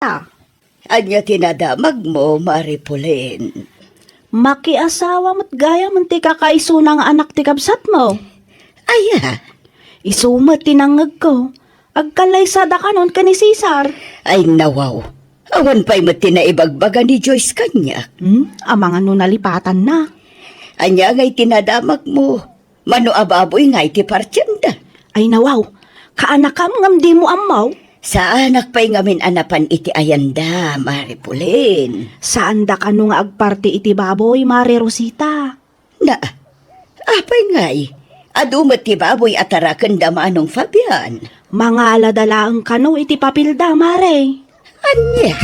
Rosita. Anya tinadamag mo, Maripulen. Makiasawa mo't gaya man ti kakaiso ng anak ti kabsat mo. Aya, Isumat tinangag ko. Agkalaysada ka nun ka ni Cesar. ay nawaw. Awan pa'y matinaibagbaga ni Joyce kanya. Amang ano nalipatan na. Anya nga'y tinadamag mo. Mano ababoy nga'y ti partyanda. Ay nawaw, kaanakam ngam di mo amaw. Sa anak pa'y ngamin anapan iti ayanda, Maripulen. Saan da ka nung agparti iti baboy, Mare Rosita? Na, apay nga'y. Adumat ti baboy atarakan da manong Fabian. Mga aladalaang kano iti papilda, Mare. Anya?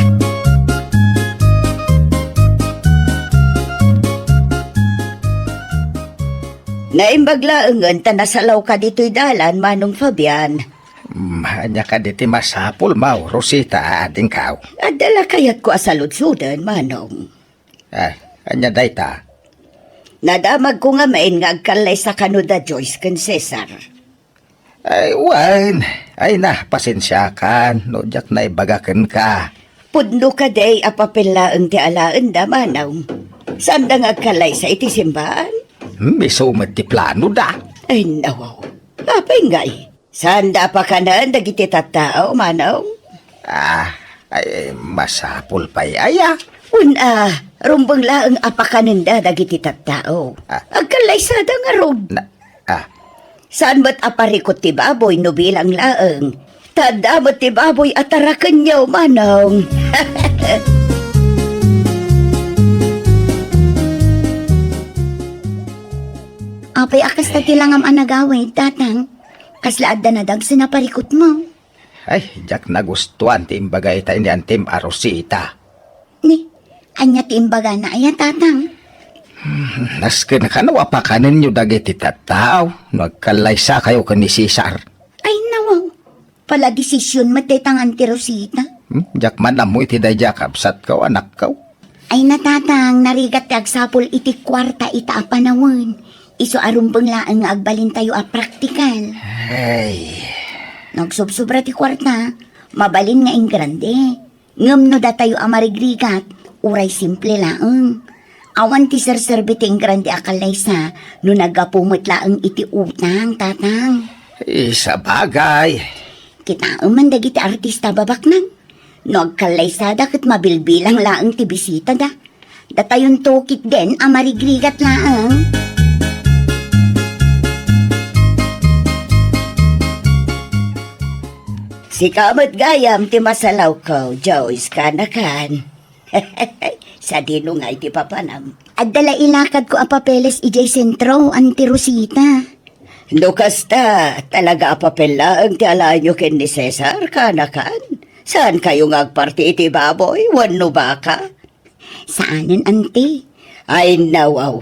Naimbaglaangan tanasalaw ka dito'y dalan, manong Fabian. Anya ka diti masapul mau, Rosita, ading kaw. Adala kayat ko asaludsudan, manong. Ay, anya dayta. Nadamag ko nga main nga agkalay sa kanuda Joyce kan Cesar. Ay, wan. Ay na, pasensya kan. No, jak na ibagakan ka. Pudno ka day apapela ang ti alaan da, manong. Saan da nga agkalay sa iti simbahan? Misumat ti plano da. Ay, nawaw. Apay nga'y. Saan da pa ka na dagiti tattao, manong? Ay, masapul pa'y aya. Una, rumbang laang apakaninda dagiti tattao. Agkalay sa da nga rog. Saan ba't aparikot ti baboy no bilang laang? Tadamot ti baboy atarakan niyo, manong. Apay akas na tilangam anagaway, tatang. Kaslaad na nadag sinaparikot mo. Ay, jak nagustuhan ti imbaga ita ini antim a Rosita. Ni, anya ti imbaga na ayan, tatang. Naskin ka na wapakanin nyo dagiti tattao. Nagkalaysa kayo ka ni Cesar. Ay, nawaw. Pala desisyon matetangan ti Rosita. Jak man mo iti dayja kapsat kaw, anak kaw. Ay natatang, narigat ti agsapol iti kwarta ita apanawan. Iso arumbang laang nga agbalin tayo a praktikal. Ay, Nagsubsobra ti kwarta, mabalin nga ing grande. Ngam no da tayo amarigrigat, uray simple laang. Awan ti serserbe ti ing grande akalaysa, no nagapumot laang iti utang, tatang. isa bagay. Kita man dagiti artista babaknang. No agkalaysada ket mabilbilang laang ti bisita da. Datayon tukit den amarigrigat laang. Si kamat gayam ti masalaw ko, Joyce kanakan. Sa dino nga iti papanam. At dala ilakad ko a papeles ijay sentro, anti Rosita. No kasta, talaga apapela ang ti alanyo ken ni Cesar kanakan. Saan kayo nga agparti iti baboy? Wano baka? Saanan, anti? Ay nawaw.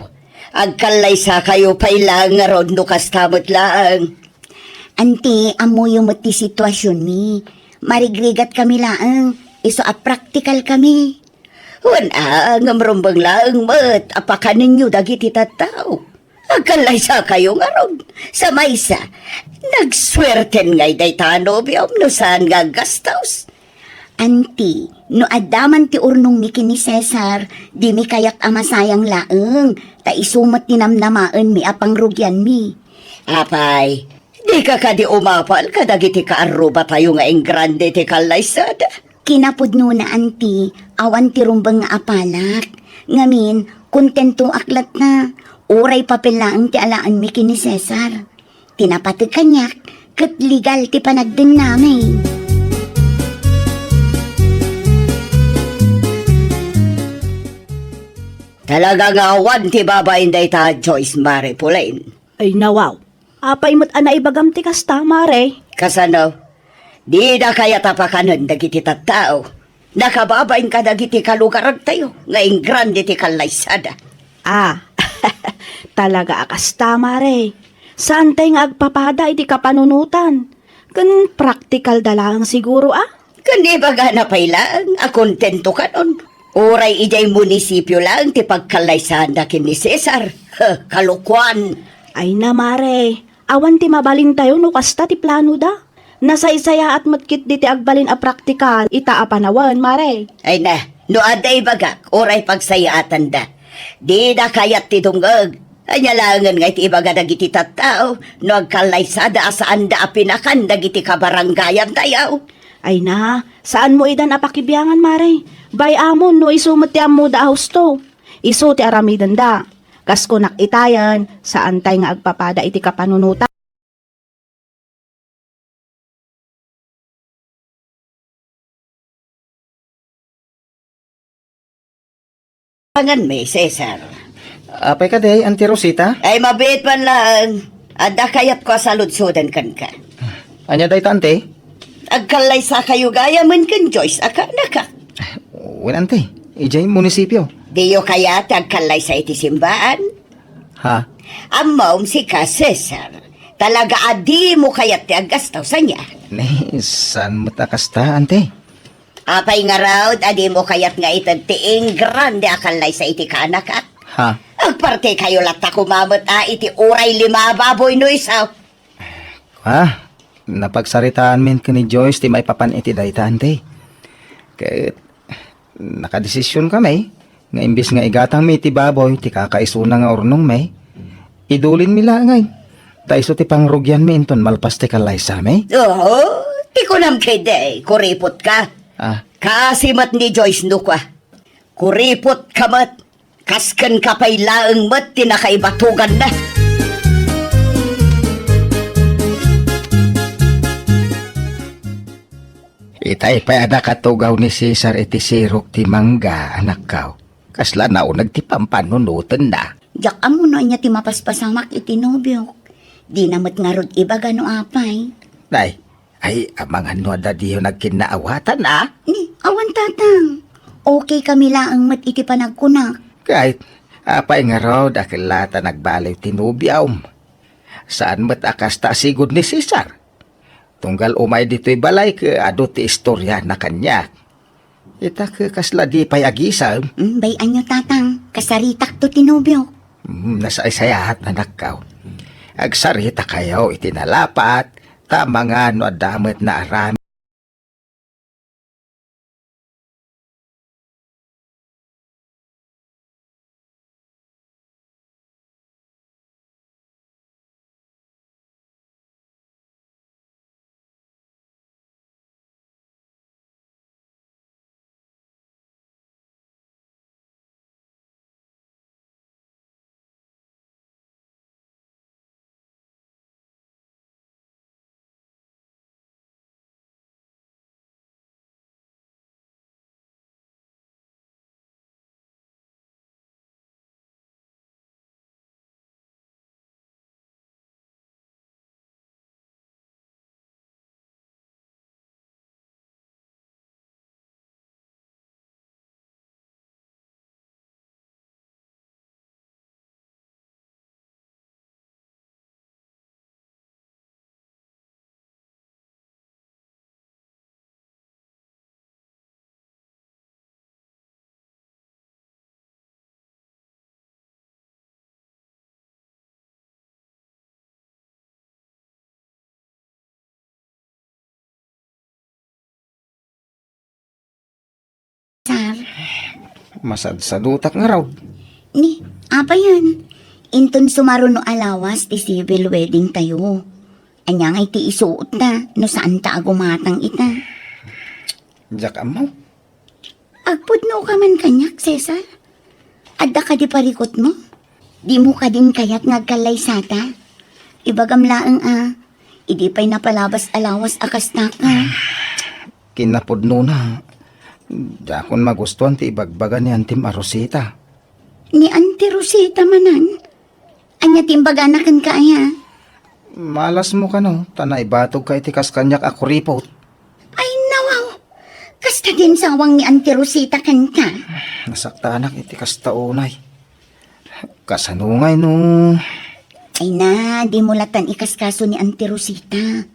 Agkalaysa kayo pa'y lang nga ron no kastamot lang. Anti, amuyo mo ti sitwasyon mi. Marigrigat kami laang. Iso a practical kami. Wana, ngamrumbang lang mat, apakanin nyo dagiti tattao. Agkalaysa kayo nga ron. Sa maysa, nagswerten nga'y daytano biyom no saan nga gastaws. Anti, no adaman ti urnong mi kini Cesar, di mi kayak amasayang laang. Ta isumat tinamnamaan mi apang rugyan mi. Apay, di ka di umapal kadagiti kaaruba tayo nga ing grande ti kalaysada. Kinapudno na, anti, awan ti rumbang nga apalak. Ngamin, kontento aklat na. Uray papel laang ti alaan mi kini Cesar. Tinapatid kanyak, kat legal ti panagdin namin. Talaga nga awan ti babayin day ta Joyce Maripulen. Ay nawaw, apay mo't ana ibagam ti kasta, Mare. Kasano, di na kaya tapakanan dagiti tattao. Nakababayin ka dagiti kalugaran tayo, ngayon grande ti kalaysada. Talaga akasta, Mare. Saan tayo nga agpapada iti kapanunutan? Kan practical dalang siguro, Kani baga na pailang, akontento ka nun. Uray ijay munisipyo lang ti pagkalaysahan na ni Cesar. Kalukwan. Ay na, Mare. Awan ti mabalin tayo no kasta ti plano da. Nasaysaya at matkit diti agbalin a praktikal, ita a panawan, mare. Ay na, no aday bagak, oray pagsayaatan da. Di na kayat ti tunggag. Anyalangan nga iti ibaga dagiti tattao, no agkalaysada asaan da apinakan dagiti kabaranggayan tayaw. Ay na, saan mo idan apakibyangan, mare? Bay amon no isumot ti ammo da husto. Isu ti aramidan da. Kas kunak itayan, saan tay nga agpapada iti kapanunutan. Pangan may, Cesar. Apay ka day, Auntie Rosita? Ay mabit man lang. Ada kayat ko sa ludsodan kan ka. Anya day tante? Agkalaysa kayo gaya man kan Joyce, aka naka. Wen ante, ijay munisipyo. Diyo kayat agkalaysa iti simbaan. Ha? Amaw si ka, Cesar. Talaga adi mo kayat ti agastaw sa niya. Nay, saan mo takas ta, ante? Apay nga raw, adi mo kayat nga itad tiing grande akalaysa iti kanak ka. Ha? Agparte kayo lata kumamot iti uray 5 baboy no isaw. Ha? Napagsaritaan min ka ni Joyce ti may papan iti dayta, ante. Kaya nakadesisyon kami nga imbis nga igatang mi ti baboy ti kakaisuna nga ornong may idulin mi langay. Taiso ti pangrugyan mi inton malpas ti kalaysa may. Oo, ti ko nam kede, kuripot ka. Ah, Kasimat ni Joyce no ka. Kuripot ka mat. Kaskan ka pa'y laang mat tinakaibatugan na. itay pa ada katugaw ni Cesar iti sirok ti mangga, anak kaw. Kasla na ti pampanunutan na. Jak amo no niya ti mapaspasamak iti nobyo. Di namat nga rod iba gano apay. Day, ay amang ano da diyo nagkinaawatan na. Ni, awan tatang. Okay kami laang mat iti panagkunak. Kahit apay nga raw dakilata nagbaliw tinubyaw. Saan mo't akas ta sigod ni Cesar? Tunggal umay dito'y balay ka ado ti istorya na kanya. Ita ka kasla di pay agisa. Bayan nyo tatang, kasaritak to tinobyo. Nasaisayahat na nakaw. Agsarita kayo itinalapat. Tama nga no adamot na arami. Sar, Masadsadutak nga raw. ni, apa yan? Inton sumaro no alawas ti civil wedding tayo. Anya nga iti isuot na, no saan ta agumatang ita. Diyak amaw. Agpudno ka man kanyak, Cesar. Adda ka di parikot mo. Di mo ka din kayat ngagkalaysata. Ibagamlaang idi pa'y napalabas alawas akas ta ka. Kinapudno na. Dakon magustuhan ti ibagbagan ni Auntie Rosita. Ni Auntie Rosita manan. Anya timbaganakan ka aya. Malas mo ka no, tanay batog ka iti kaskanyak ako ripot. Ay nawaw. Kasta din sawang ni Auntie Rosita kan ka. Nasakta anak iti kastaunay. Kasanungay no. Ay na, di mulatan ikaskaso ni Auntie Rosita.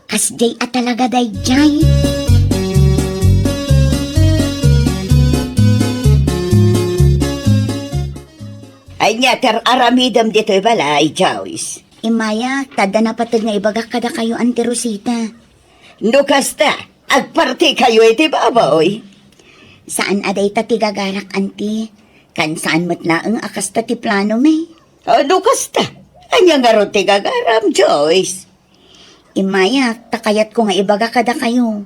Kasjay at talaga dayjay. Ay niya, aramidam dito'y balay, Joyce. Imaya, tada na patag nga ibagak kada kayo, Auntie Rosita. No kasta, agparti kayo iti baboy. Saan aday ta tigagarak, anti? Kan saan matlaang akas ta ti plano, may? No kasta, anya nga ron ti gagaram, Joyce. Imaya, takayat ko nga ibaga kada kayo.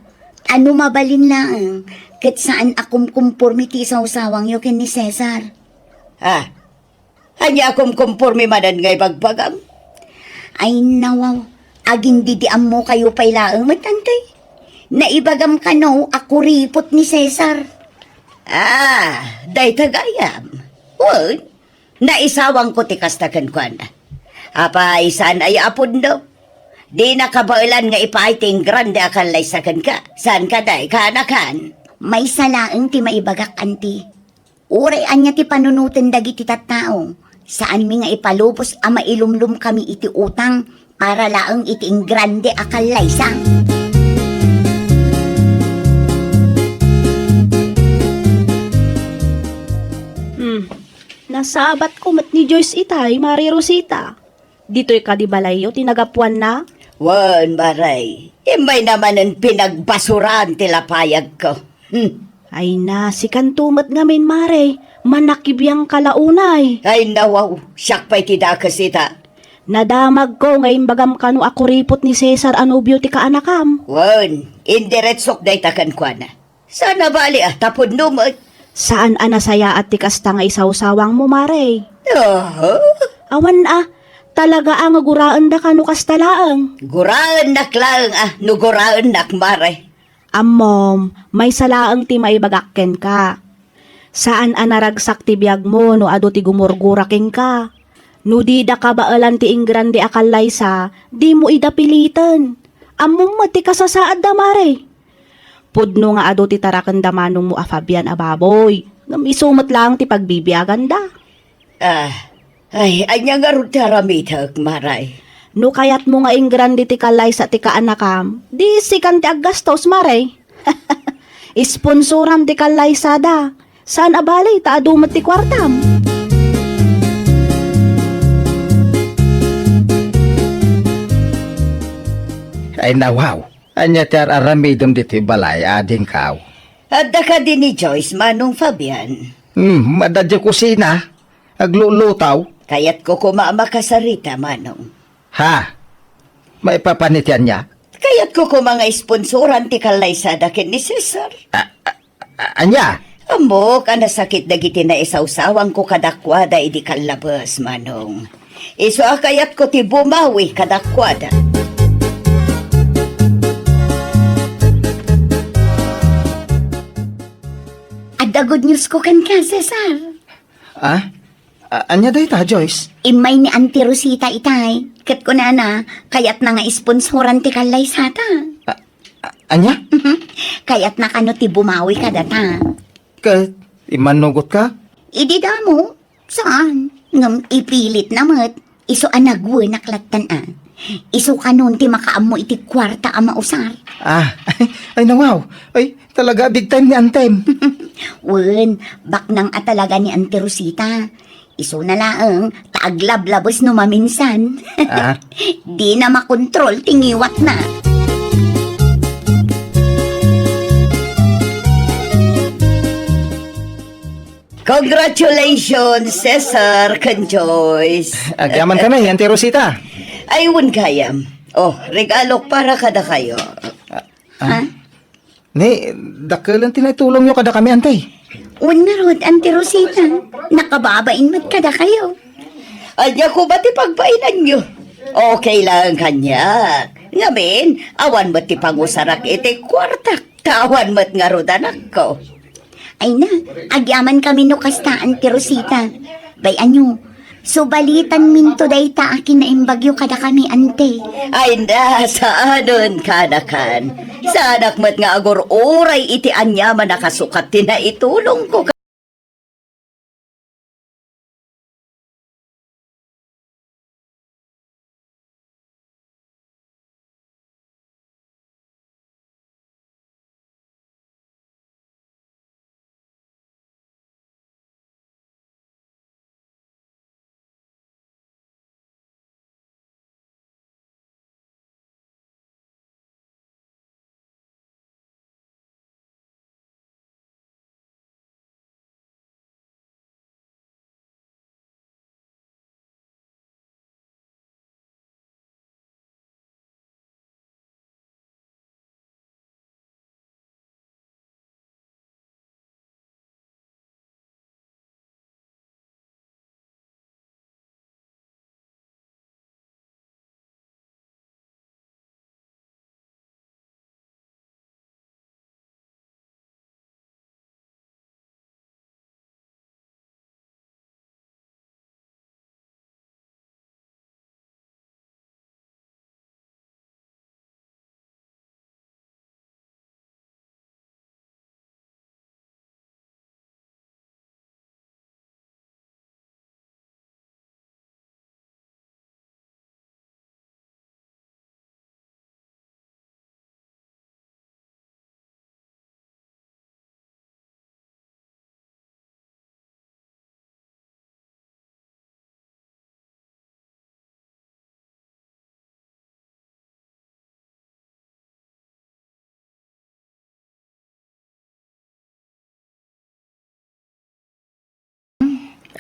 Ano mabalin lang, kat saan akum kumpurmiti sa usawang yo ken ni Cesar? Anya akong kumpormi manan ngay bagbagam. Ay nawaw, aging didiam mo kayo pailaang matantay. Naibagam ka no, ako ripot ni Cesar. Day tagayam. Wan, naisawang ko ti kastakan ko na. Apa, isan ay apod daw. Di nakabailan nga ipaiting grande akalay sa kan ka. Saan ka day, kanakan? May salaang ti maibagak, anti. Uray anya ti panunutin dagiti tattao. Saan mi nga ipalubos a mailumlum kami iti utang para laang iti grande akalay sa. Nasabat ko mat ni Joyce itay, Mari Rosita. Dito'y kadibalayo, tinagapuan na. Wan, baray. Imay naman ang pinagbasuran tilapayag ko. Ay na, si kantumat ngamin, Mare. Manakibiyang kalaunay. Ay nawaw, siyak pa'y tidakas ita. Nadamag ko ngayon bagam kanu ako ripot ni Cesar Anubio ti kaanakam. Wan, indiretsok day takan kwa na. Sana bali tapod numot. Saan anasaya at tikasta nga isawsawang mo, Mare? Awan talaga ang guraan da kanu kastalaang. Guraan nak lang no guraan nak mare. Ammom, may salaang ti maibagakken ka. Saan anaragsak ti biyag mo no ado ti gumurguraking ka. No di da kabaalan ti ingrande akalay sa, di mo idapilitan. Ammom mati kasasaad da, Mare. Pudno nga ado ti tarakan damanong mo Fabian ababoy. Isumat lang ti pagbibiyagan da. Ay, anya nga ron taramitag, maray. No kayat mo nga ingrande ti kalay sa ti kaanakam, di sikan ti aggastos, Mare. Isponsoram ti kalay sa da. Saan abalay ta adumat ti kwartam? Ay nawaw. Anya ti aramidom diti balay ading kaw. Adda ka din ni Joyce, Manong Fabian. Madadya kusina. Aglulutaw. Kayat ko kumama ka sa Rita, Manong. Ha? May papanityan niya? Kayat ko mga sponsoran ti kalaysada ken ni Cesar. Anya? Amo, ka nasakit dagiti na isawsawang ko kadakwada idi kalabas, Manong. Iso kayat ko ti bumawi kadakwada. Adda good news ko kan ka, Cesar. Anya day ta, Joyce? Imay ni Auntie Rosita itay. Kat ko na kayat na nga isponsoran ti kalay sata. Anya? Kayat na kano ti bumawi ka data. Imanugot ka? Idi damo. Saan? Ngam ipilit namat. Iso anagwe naklatan Iso kanon ti makaamo iti kwarta ama usar. Ay nawaw. Ay, talaga big time ni Antem. Wen, bak nang atalaga ni Auntie Rosita. Iso na laang, taaglablabos no maminsan. Di na makontrol, tingiwat na. Congratulations, Cesar kan Joyce. Agyaman ka na, Auntie Rosita. Ayun kayam. Regalo para kada kayo. Ni, dakalan tinatulong nyo kada kami, Antay. Wen nga rod, Auntie Rosita. Nakababain mat kada kayo. Anya ko ba ti pagpainan nyo? Okay lang kanya. Ngamin, awan mo ti pangusarak iti kwartak. Tawan mo't nga rod anak ko. Ay na, agyaman kami no kasta, Auntie Rosita. Bayan nyo, so balitan minto day ta akin na imbagyo kada kami, ante. Ay na, saanon kanakan. Saanak mo't nga agor oray iti anyaman nakasukat tina itulong ko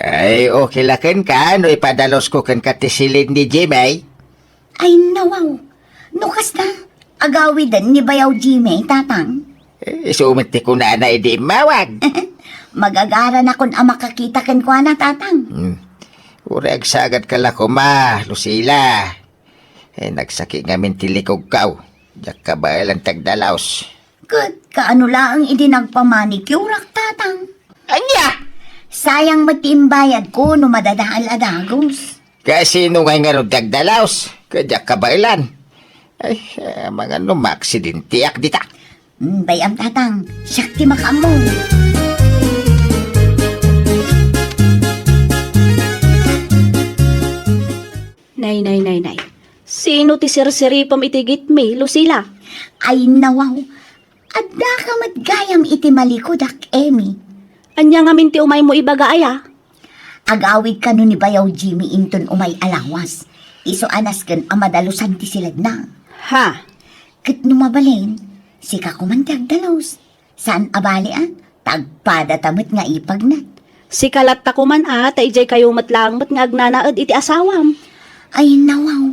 Ay, okay lakan ka. No ipadalos ko kan katisilid ni Jimmy. Ay, nawaw. Nukas na. Agawidan ni Bayaw Jimmy, tatang. Sumiti ko na di mawag. Magagaran akong makakita kan kwa na, tatang. Urag sagad ka lako ma, Lucila. Nagsaki nga mintilikog kaw. Diyak ka ba ilang tagdalaos? Kaano lang hindi nagpamanicure, tatang. Anya! Sayang matimbayad ko no madadaan adagos. Kasi nung nga nga tagdalaos, kadyak ka ba ilan? Ay, mga numaksidentiak dita. Bayam, tatang. Syakti makamo. Nay. Sino ti sirsiripam itigit mi, Lucila? Ay, nawaw. Adda ka matgayam iti malikodak, Emi. Anya nga minti umay mo ibaga aya? Agawid ka no ni Bayaw Jimmy inton umay alawas. Iso anas kan amadalusan ti silad na. Ha? Kat numabalin, sika kumantag dalaws. Saan abalian? Tagpada tamit nga ipagnat. Si kalat ta kuman ta ijay kayo matlangmat nga agnanaad iti asawam. Ay, nawaw.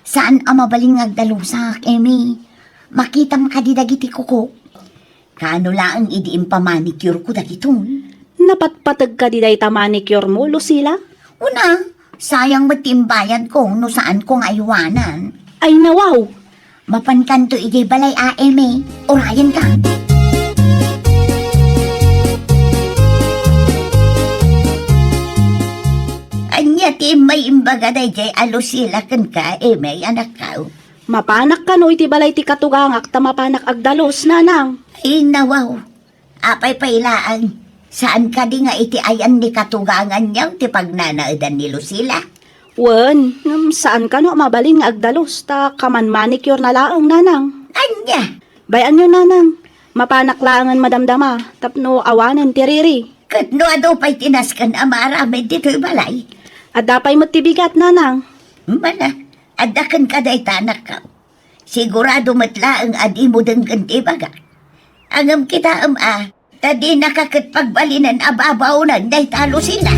Saan amabaling agdalusak, Emi? Makita makadidagiti kuko. Kano laang idiim pa manicure ko dagiton. Napatpatag ka di day ta manicure mo, Lucila? Una, sayang matimbayad ko no saan kong aywanan. Ay nawaw! Mapankanto ijay balay Emi. Orayan ka. Anya ti may imbaga na ijay alusila kan ka, Emi, anak ka. Mapanak ka no iti balay ti katugangak ta mapanak agdalos, nanang. Ay, nawaw. Apay pailaan. Saan ka di nga iti ayan ni katugangan niyaw ti pagnanaadan ni Lucila? Wen, saan ka no mabalin nga agdalos ta kaman manicure na laang, nanang. Anya? Bayan nyo, nanang. Mapanak laangan madamdama, tapno awanan tiriri. Kat no ado pa'y tinaskan amarami dito'y balay. At dapay mo't tibigat, nanang. Mana, adakan ka day tanak ka. Sigurado matla ang adi mo denggan ti baga. Angam kita tadi nakakatpagbalinan ababaw na day talo sila.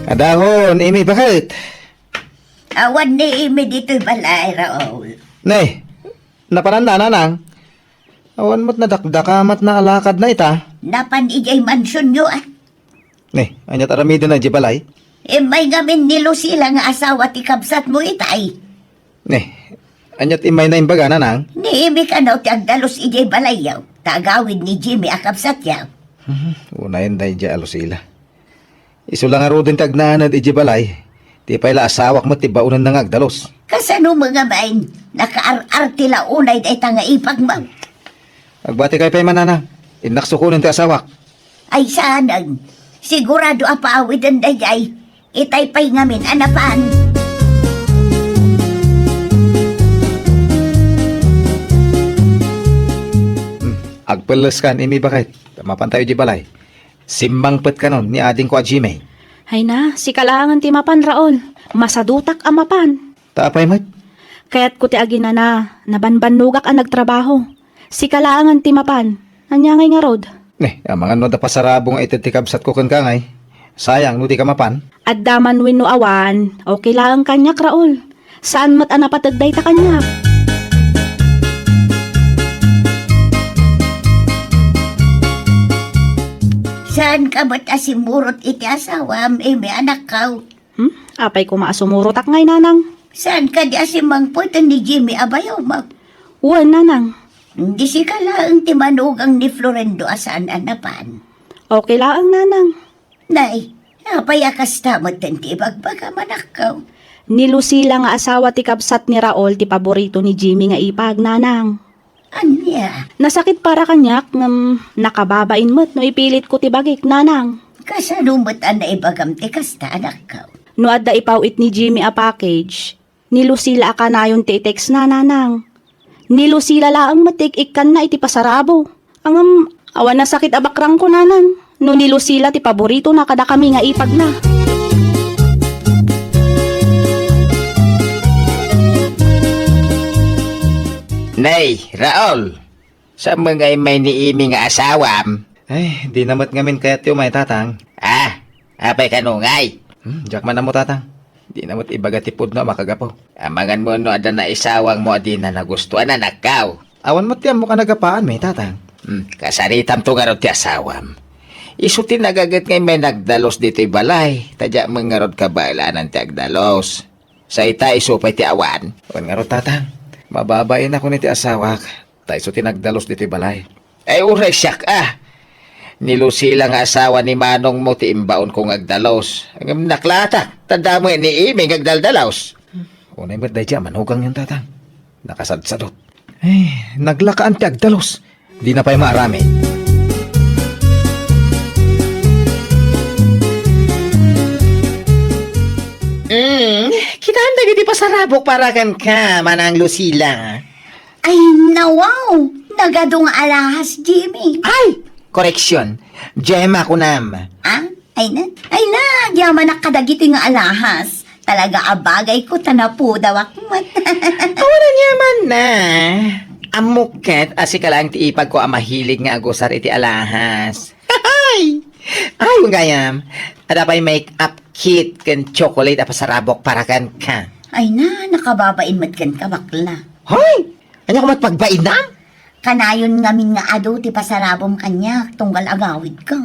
Adahon, Imi, bakit? Awan ni imi dito'y balay, Raul. Nay, naparanda na nang. Awan mo't nadakdakamat na alakad na ita. Napan ijay mansyon nyo Nay, anyat aramidin na jibalay. may gamin ni Lucila nga asawa ti kabsat mo itay. Nay, anyat imay na imbaga na nang. Ni imi ka na ti agdalos ijay balay yaw. Tagawid ni Jimmy akabsat yaw. Unayin day di alusila. Iso lang aro din tagnanad ijibalay. Di pa ila asawak mo tibaunan ng agdalos. Kasano mga bain, nakaar-ar tila unay day tanga ipagmaw. Agbati kay pay mananang. Inaksukunin ti asawak. Ay sanang, sigurado apaawid ang dayay. Itay pa'y ngamin anapan. Agpeles kan imi bakit? Tamapan tayo jibalay. Simbang pet kanon ni ading ko a Jimmy. Hay na, si kalangan ti mapan, Raol. Masadutak ang mapan. Taapay mat. Kaya't ko ti agina na, nabanbanugak ang nagtrabaho. Si kalangan ti mapan. Anyangay nga rod. Ang mga no da pasarabong ititikabsat ko kan kangay. Sayang no di ka mapan. At daman win no awan, okay lang kanyak, Raol. Saan mat anapatagday ta kanyak? Saan ka ba't asimurot iti asawa, may anak ka? Apay ko maasumurotak ngay, nanang. Saan ka di asimangputan ni Jimmy abayaw mo? Uwan, nanang. Hindi si kalaang timanugang ni Florendo asaan anapan. Okay lang, nanang. Nay, napayakas tamot ti bagbaga manakaw. Ni Lucila nga asawa ti kabsat ni Raol ti paborito ni Jimmy nga ipag, nanang. Anya, Nasakit para kanyak ngam nakababain mo't no ipilit ko ti bagik, nanang. kasalumot ang naibagam ti kasta anak ka. No adda ipawit ni Jimmy a package, ni Lucila akanayon ti text na, nanang. Ni Lucila laang matik-ikan na iti pasarabo. Ang awan na sakit abakrang ko, nanang. No ni Lucila ti paborito na kada kami nga ipag na. Nay, Raul. Sa mga may niimi nga asawam. Ay, di namat ngamin kaya tiyo may tatang. Apay kanungay. Jack man na mo tatang. Di namat ibagatipod na makagapo. Amangan mo no ada na isawang mo di na nagustuhan na nakaw. Awan mo tiyam mo ka nagapaan may tatang. Kasaritam to nga ron ti asawam. Isutin nagagat ngay may nagdalos dito'y balay. Tadya mga ron kabailanan ti agdalos. Sa ita isupay ti awan. Awan nga ro tatang. Mababain ako ni ti asawak. Tayo so tinagdalos dito'y balay. Ay uray siyak Ni Lucila nga asawa ni Manong mo ti imbaon kong agdalos. Ang naklata. Tanda mo ni Ime agdaldalos. Unay ba't dahi manugang yung tatang. Nakasadsadot. Ay, naglakaan ti agdalos. Di na pa'y maarami. Kinahanda giti pasarabok para kan ka, Manang Lucila. Ay, nawaw! Nagadong alahas, Jimmy. Ay! Koreksyon. Gemma ko nam. Ah? Ay na, yaman na kadagiti nga alahas. Talaga abagay ko tanapo daw akmat. Awalan yaman na. Amuket, asika lang ti ipag ko ang mahilig nga agusar iti alahas. Ay! Ay, gayam. Ada pa'y make-up kit kan chocolate at pasarabok para kan ka. Ay na, nakababain mat kan ka bakla. Hoy! Ano ko matpagbainam? Kanayon ngamin nga ado ti pasarabom kanya, tunggal agawid ka.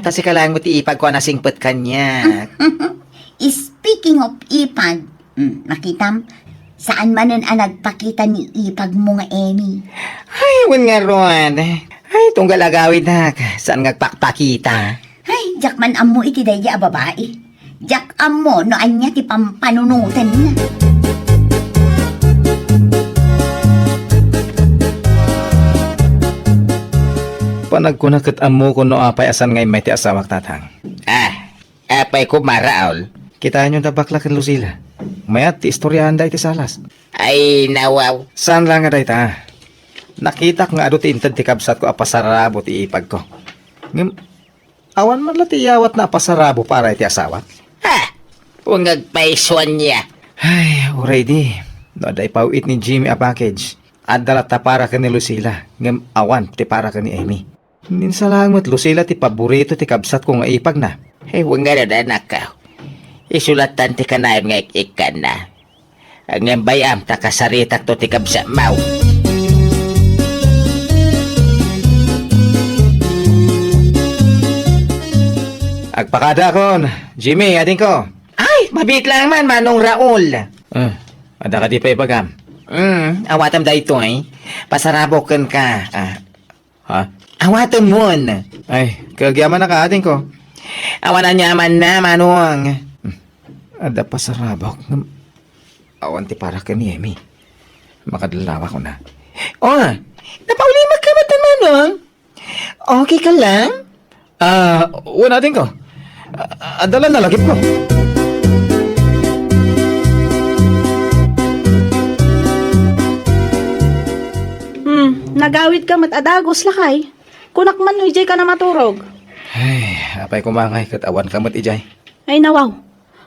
Tasika lang mo ti ipag ko nasingpet kanya. Speaking of ipag, nakitam, saan manen ang nagpakita ni ipag mo nga Emi? Ay, nga ron. Ay, tunggal agawid na. Saan ngagpakpakita? Ay, jakman amo iti daya babae. Jak amo no anya ti pampanunutan na. Panagkunakat amo ko no apay asan ngay may ti asawak tatang. Apay ko maraol. Kitaan yung tabakla kan Lucila. Mayat ti istoryahan da iti salas. Ay, nawaw. Saan lang nga day ta? Nakita ko nga ado ti intad ti kabsat ko apasarabo ti ipag ko. Ngam, awan man la ti yawat na apasarabo para iti asawak. Kung nagpaiswan niya. Ay, already. No, day pauit ni Jimmy a package. Adala ta para ka ni Lucila. Ngam, awan ti para ka ni Amy. Minsan lang mo't Lucila ti paborito ti kabsat ko nga ipag na. Ay, nga rin anak ka. Isulatan ti kanayam nga ikan na. Ang bayam takasaritak to ti kabsa mau. Agpakada kon. Jimmy, ading ko. Ay, mabit lang man, Manong Raul. Ada ka di pa ipagam. Awatam da ito pasarabokan ka. Ha? Awatam mon. Ay, kagyaman na ka ading ko. Awanan nyaman na, Manong. Ada pasarabok. Awan ti para ka ni Amy. Makadalawa ko na. Napaulimag ka ba Manong? Okay ka lang? Una din ko. Adala na lagip ko. Nagawid ka mat adagos lakay. Kunak man no ijay ka na maturog. Ay, apay kumangay kat awan ka mat ijay. Ay nawaw.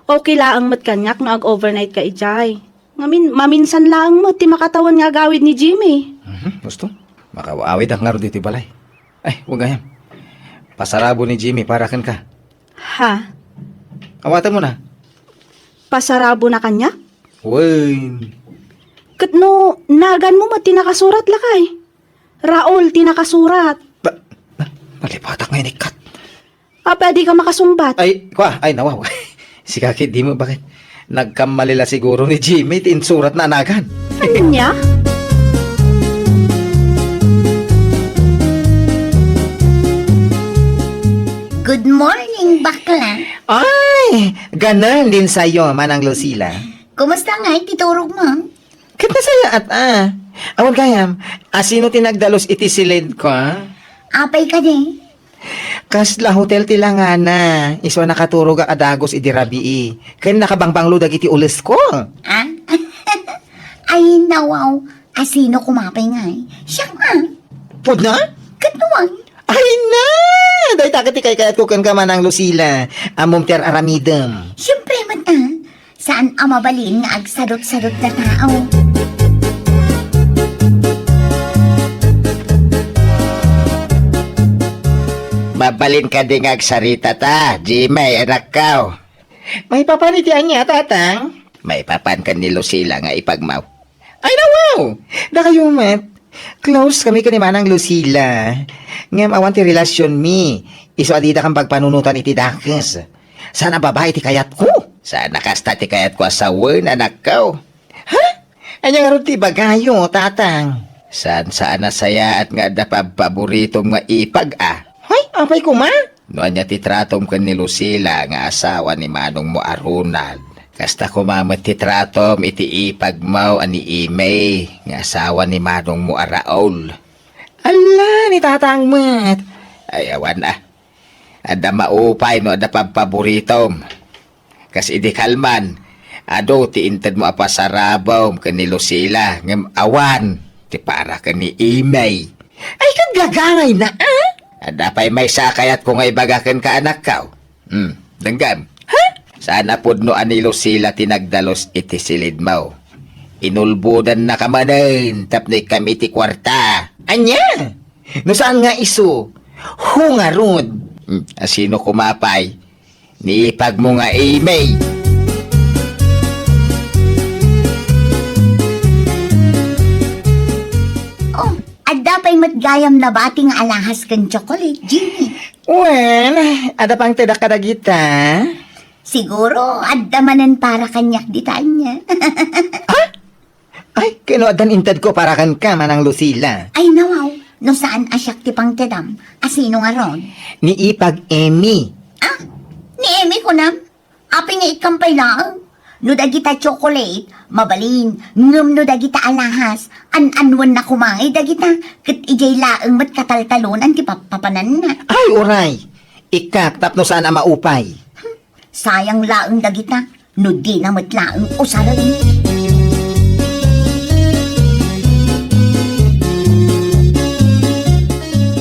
Okay laang mat kanyak no ag-overnight ka ijay. Maminsan laang mat ti makatawan nga gawid ni Jimmy. Gusto? Makawaawid ang ngaro dito balay. Ay, huwag gayam. Pasarabo ni Jimmy para kan ka. Ha? Awatan mo na. Pasarabo na kanya? Uy. Kat no, nagan mo mat tinakasurat lakay. Raul, tinakasurat. Malipatak ngayon ikat. Pwede ka makasumbat. Ay, nawaw. Si Kakit, di mo bakit? Nagkamalila siguro ni Jimmy, tinsurat na anagan. Ano niya? Good morning, bakla. Ay, ganun din sa'yo, Manang Lucila. Kumusta nga ititurog mo? Kita sa'yo at Awan kayam, sino tinagdalos iti silid ko, Apay ka din. Kasla hotel tilangan na. Iswa nakaturog ang adagos iti rabii. Kaya nakabangbanglo iti ulis ko. Ah? Ay, nawaw. Asino kumapay nga eh. Siya nga. Pud na? Katuwang. Ay na! Dahil takati kay katukan ka Manang Lucila. Amom ter aramidem. Siyempre mata. Saan ang mabalin nga agsadot-sadot na tao? mabalin ka ding agsarita ta, Jimay, anak ka. May papanitian niya, tatang. May papan ka ni Lucila nga ipagmaw. Ay, nawaw! Da kayo, Matt. Close kami ka ni Manang Lucila. Ngam awan ti relasyon mi. Iso adida kang pagpanunutan iti dakes. Sana babae ti kayat ko. Sana kasta ti kayat ko asawan, anak ko. Ha? Anya nga ron ti bagayo, tatang. Saan saya at nga da paborito nga ipag Hoy, apay ko ma? Noan niya titratom ka ni Lucila nga asawa ni Manong mo Arunal. Kasta kumamat titratom iti ipag mo ani Imay nga asawa ni Manong mo Araol. Ala, ni tatang mat. Ay, awan Ada maupay no ada paboritom. Kasi di kalman. Ado ti inted mo apasarabom ka ni Lucila ngam awan. Ti para ka ni Imay. Ay, kagagangay na Ada pa'y may sakayat kung ay bagakan ka anak ka. Danggam. Ha? Sana pudno ani Lucila tinagdalos iti silid mo. Inulbudan na kamanin, tapno kami iti kwarta. Anya? No saan nga iso? Hungarod. Asino kumapay? Niipag mo nga Imay. Oh, adda pa'y matgayam na bating alahas kan chocolate, Jimmy. Well, ada pang tidak kadagita. Siguro, adda manan para kanyak ditanya. Ay, kinuadan intad ko para kan ka, Manang Lucila. Ay, nawaw. No saan asyak ti pang tedam? Asino nga ron? Niipag Emi. Ni Emi ko nam. Api nga ikampay lang. No dagita chocolate, mabalin. Ngam no dagita alahas. An-anwan na kumangay dagita. Kat ijay laang mat kataltalunan ti papapanan na. Ay, oray. Ikak, tapno saan ang maupay. Sayang laang dagita. No di na mat laang usaran.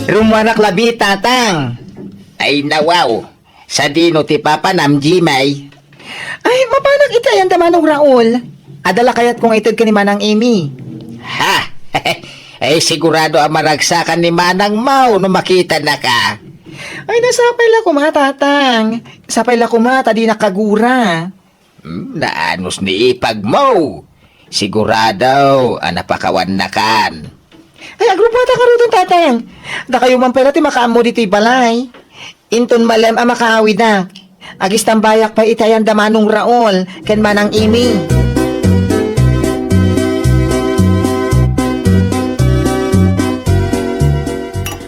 Rumuanak labi, tatang. Ay, nawaw. Sa dino ti Papa Nam Jimay. Ay, mapanak itayan ta Manong Raul. Adala kayat kung itod ka ni Manang Amy. Ha? Ay, sigurado ang maragsakan ni Manang Mau no makita na ka. Ay, nasapay la kuma, tatang. Sapay la kuma, tadi nakagura. Naanos ni ipag mo. Sigurado, napakawan na kan. Ay, agrupata ka rin, tatang. Da kayo man pera ti makaamo dito balay. Inton malem ang makahawid na. Agis tambayak pa itayan da Manong Raol, ken Manang Amy.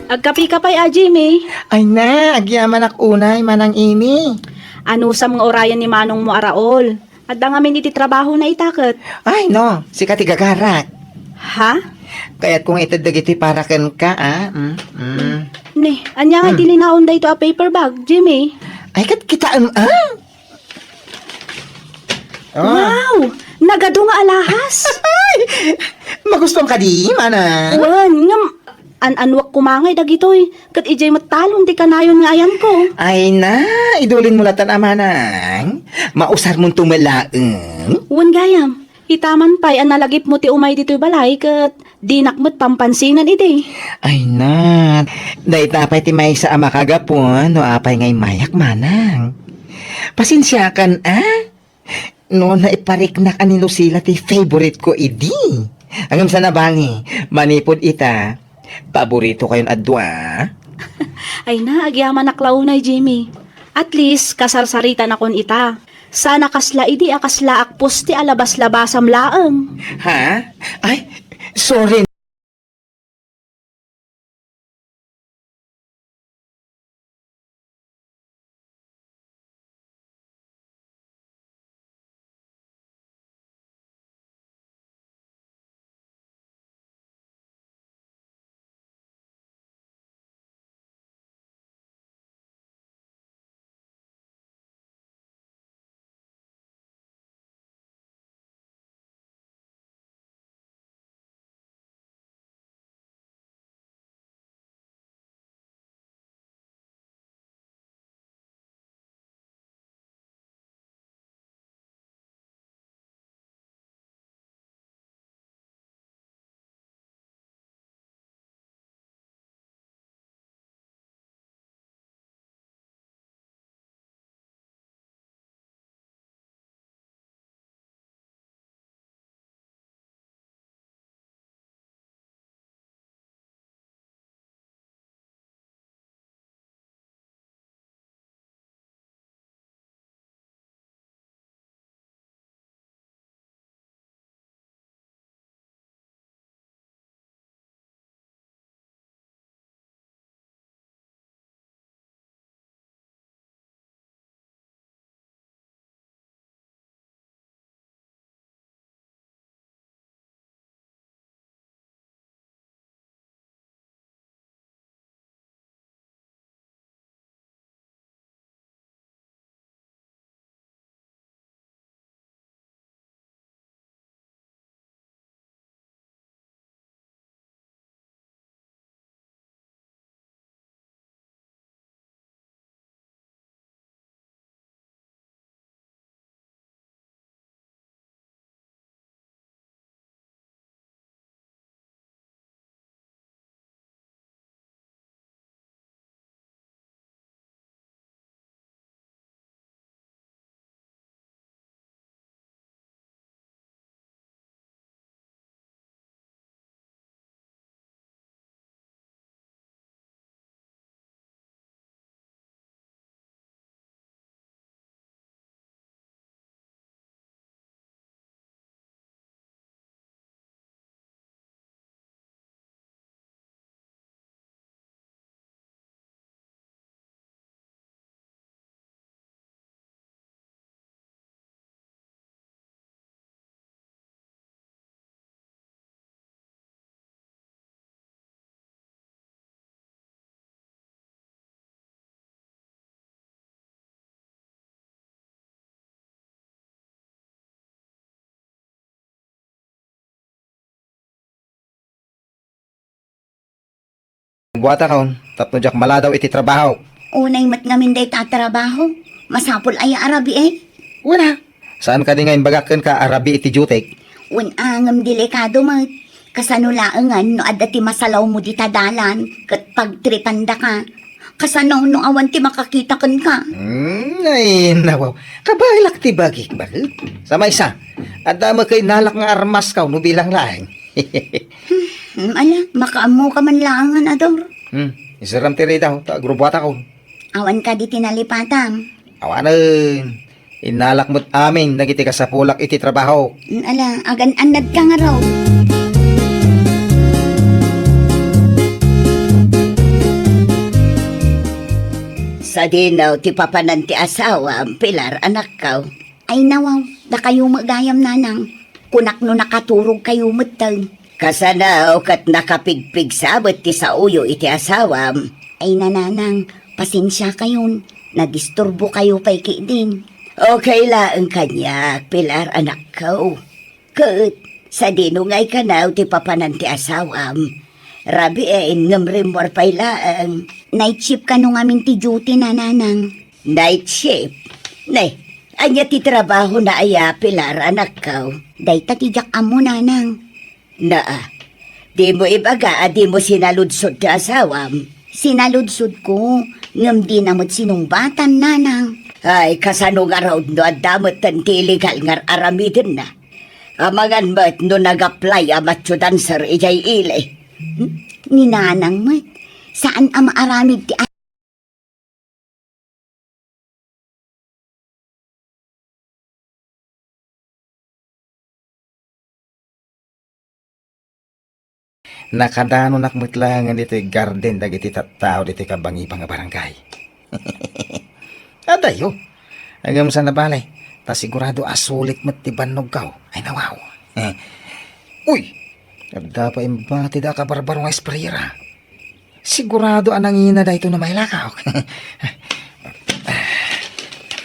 Agkapi ka pa'y Jimmy. Ay na, agyaman ak unay, Manang Amy. Ano sa mga orayan ni Manong mo Araol? At da ngamin iti trabaho na itakot. Ay no, si katigagarak. Ha? Kaya't kung itadagiti para ken ka, Ne, anya nga tilinaon da ito a paper bag, Jimmy. Ay, kat kitaan, Wow! Nagado nga alahas. Ay, magustong ka di, Manang. Wan, ngam, an-anwak kumangay dagitoy. Kat ijay matalon di kanayon nga ayan ko. Ay na, idulin mo latan, Manang. Mausar mong tumalaang. Wan gayam, itaman pa'y an nalagip mo ti umay dito'y balay kat dinakmat pampansinan iti. Ay na, daitapay ti may sa ama kagapon, no apay ngay mayak, Manang. Pasensyakan, No, naiparik na ka ni Lucila ti favorite ko, idi. Hanggang sa nabali, manipod ita. Paborito kayon adwa. Ay na, agyaman naklaw na Jimmy. At least, kasarsarita na kon ita. Sana kasla idi akasla akpos ti alabas-labasam laeng. Ha? Ay, sorry Buwata kaon, tapno jak maladaw iti trabaho. Unay mat ngamin day tatrabaho. Masapol ay arabi eh. Wala. Saan ka di ngayon bagakan ka arabi iti jutek? Unangam delikado mat. Kasanulaangan no adda ti masalaw mo di tadalan. Kat pagtripanda ka. Kasanaw no awan ti makakita kan ka. Ay, nawaw. Kabailak ti bagik bakit? Sa may isa, adama kay nalak nga armas ka, no bilang laeng. Ala, makaamo ka man langan, Ador. Isaram ti rin daw, ta agrubata ko. Awan ka di tinalipatam. Awanan, inalak mo't amin, nagiti ka sa pulak iti trabaho. Ala, agan-anad ka nga raw. Sa dinaw ti papanan ti asawa, Pilar, anak ka. Ay nawaw, da kayo magayam nanang. Kunak no nakaturog kayo matang. Kasanaw kat nakapigpig sabot ti sa uyo iti asawam. Ay nananang, pasensya kayon. Nadisturbo kayo pay din. Okay lang kanya, Pilar, anak ka. Kat, sa dinungay ka na ti papanan ti asawam. Rabi ngamrimor pay laang. Night shift ka nung amin ti duty nananang. Night shift. Nay, anya ti trabaho na aya, Pilar, anak ka. Day tatijak amo nanang. Naa, di mo ibaga, di mo sinaludsod ti asawam. Sinaludsod ko, ngam di namot sinumbatan nanang. Ay, kasano nga raw no adamot tan ti illegal nga aramidin na. Amangan mat no nag-apply amat dancer ijay ile. Ni nanang mat, saan ang maaramid ti Nakadano nakmutlangan dito garden dagiti tattao dito kabangi nga barangay. Adayo. Agam sa nabalay. Ta sigurado asulit mo't ti bannog kaw. Ay nawaw. Uy! Agda pa imbati da ka barbaro nga sprayera. Sigurado anangina da ito na may lakaw.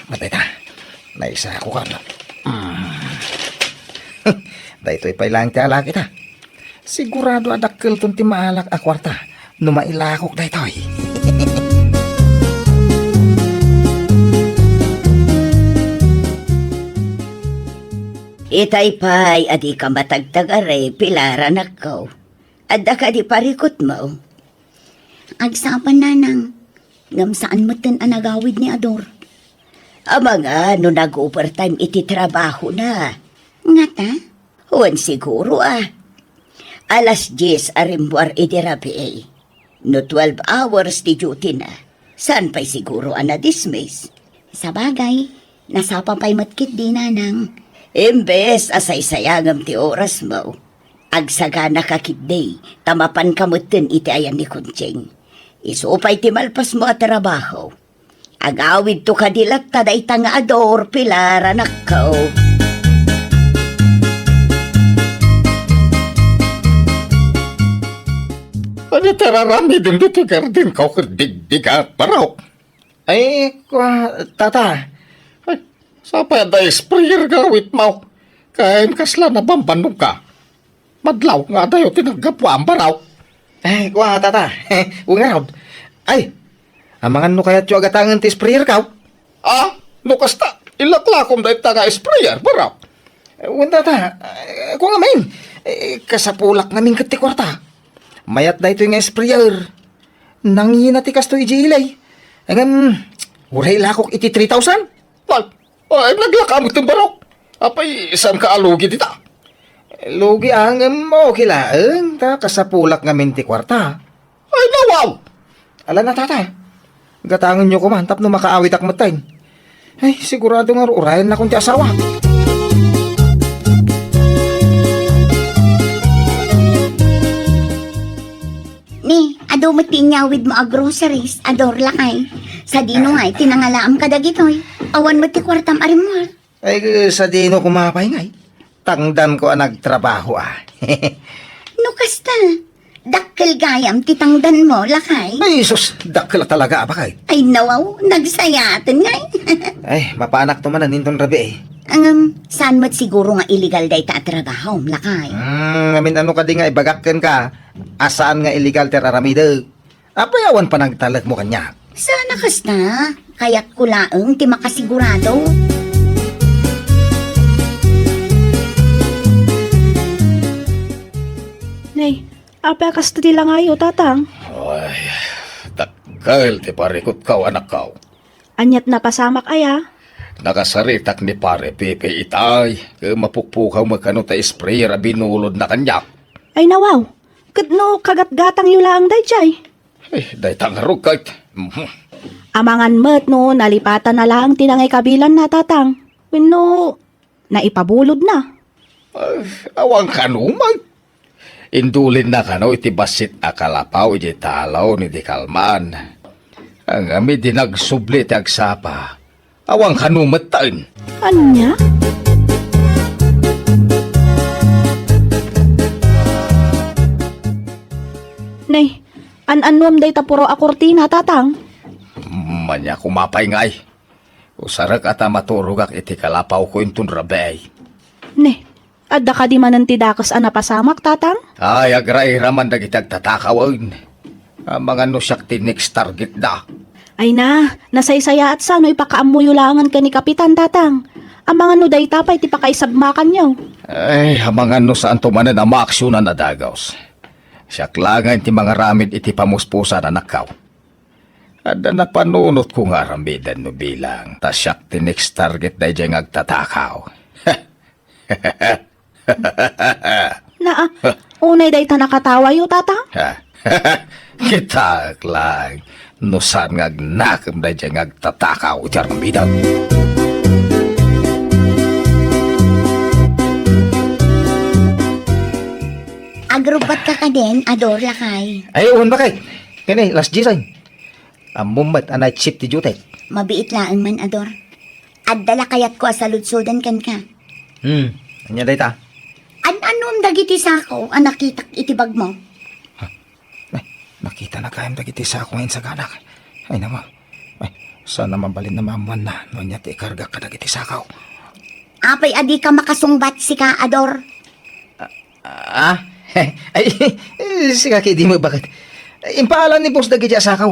Matay ta. Naisa ako ka na. Da ito'y pailang ti alak kita. Sigurado adakkel ton ti maalak a kwarta. No mailakok da ito'y. Itay pay, adi ka matagtagare, Pilar, anak ko. Adda ka di parikot mo. agsapan nanang. Ngam saan mo tin anagawid ni Ador. Ama nga, no nag-overtime iti trabaho na. Nga ta? Huwan siguro Alas 10 arimbuar iti rabi No 12 hours di duty na. Saan pa'y siguro dismiss? Sa bagay, nasapa pa'y matkit di nanang. Imbes asay-sayangam ti oras mo. Agsagana ka kitday, tamapan kamutin iti ayan ni Kunching. Isupay ti malpas mo at trabaho. Agawid to kadilat taday tanga Ador, Pilar, anak ko. Ano tararami din dito garden ka digdigat parok? Ay, tata. Ay, sapa da sprayer gawit mo. Kain kasla na bambanong ka. Madlaw nga dayo tinaggapo ang baraw. Ay, tata. Huwag nga raw. Ay, amangan no kaya tiyo agatangan ti sprayer ka. Lukas ta, ilaklakom da ita nga sprayer baraw. Huwag tata. Kung amain, kasapulak namin kati kwarta. Mayat da ito yung sprayer. Nangina ti kasto ijilay. Agam, uray lakok iti 3,000. Ay, naglakamot ng baraw. Apay, saan ka alugi dita? Lugi ang okay lang. Ta kasapulak namin ti kwarta. Ay, nawaw! Ala na tata. Gatangan nyo kumantap no makaawit ak matayin. Ay, sigurado nga urayan na kung ti asawa. Ni, ado matinyawid mo a groceries, Ador lakay. Sa dino ngay, tinangalaam ka dagitoy. Awan mo ti kwartam arimwar. Ay, sa dino kumapay ngay. Tangdan ko ang nagtrabaho No kasta, dakkel gayam titangdan mo lakay. Ay, sus, dakla talaga abakay. Ay nawaw, nagsayatan ngay. Ay, mapaanak to man nintong rabi Saan mo't siguro nga illegal day ta trabaho, lakay. Ngamin ano ka di nga ibagakken ka. Asaan nga illegal ter aramida. Apayawan pa nagtalag mo kanya. Sana kasta, kaya't kulaang ti makasigurado. Nay, apa kasta tila ngayo, tatang? Ay, takal ti parikot kaw anak kaw. Anyat na pasamak aya. Nakasaritak ni pare Pepe itay. Mapukpukaw magkano ta sprayer a binulod na kanyak. Ay nawaw, kadno kagat-gatang yulaang dayjay. Day tangarog kahit. Amangan met no, nalipatan na lang tinangay kabilan na tatang. Wenno, naipabulod na. Awang kanumag. Indulin na kano iti basit akalapaw iti talaw ni di kalman. Ang ami dinagsubli ti agsapa. Awang kanumatan. Anya? Nay, an-anom day tapuro a kortina, tatang. Manya kumapay ngay. Usarak ata maturugak iti kalapaw ko intun rabay. Ne, adda ka di manan ti dakos a napasamak, tatang? Ay, agray raman dagitag tatakawan. Ang mga nusyak ti next target da. Ay na, nasaysaya at sano ipakaamuyo langan ka ni Kapitan, tatang. Ang mga nuday tapay ti pakaisagmakan niyo. Ay, hamangan no saan tumanan ang maaksyonan na dagaws. Siyak langan ti mga ramid iti pamuspusa na nakaw. Ada na panunot ko nga ramidan no bilang. Tas siyak ti next target da dyan agtatakaw. Na, unay day ta nakatawa yo, tatang? Kita lang. No saan nga agnakam da dyan agtatakaw dyan ramidan. Agrupat ka din, Ador Lakay. Ay, uwan ba kay? Kini, last G-sign. Ang mumat a night shift ti Jutek. Mabiit laang man, Ador. At dala kayat ko asaludsudan kan ka. Anya day ta? An-anom dagiti sako, ang nakitak itibag mo. Ay, nakita na kayang dagiti sa ako ngayon sa ganak. Ay naman. Ay, sana mabalin na mamuan na. Noon niya ti karga ka dagiti sakaw. Apay adi ka makasungbat si ka, Ador. Ay, sige kay di mo bakit? Impaalan ni boss dagiti sakaw.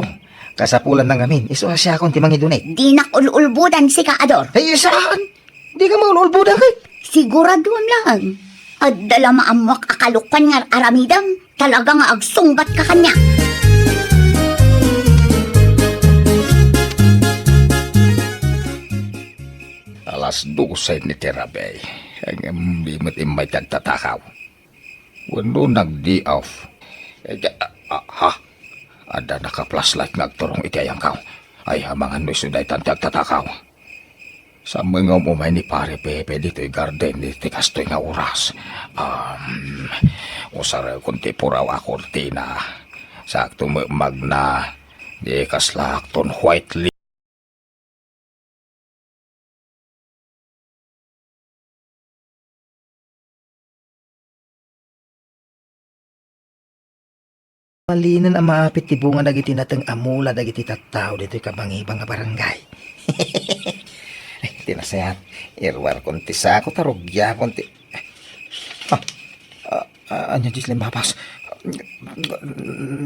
Kasapulan ng amin. Iso siya akong timang idunay. Di nakululbudan si ka, Ador. Ay, saan? Di ka maululbudan kay. Siguraduan lang. At dala maamuak akalukan nga aramidam, talaga nga agsungbat ka kanya. Alas 12 ni Terabay. Ang bimot imay tagtatakaw. Wano nag-di off. Ada naka-flashlight nagturong iti ayang kaw. Ay hamangan no suday tantag tatakaw. Sa mga umay ni pare Pepe dito'y garden dito kastoy nga oras. Usara kunti puraw a kortina. Sakto magna. Di kaslakton white lip. Malinan ang maapit ti bunga dagiti nateng amula dagiti tattao dito'y kabangibang nga barangay. Ay, tinasayat. Irwar konti sa ako, tarugya konti. Anya jis limbabas.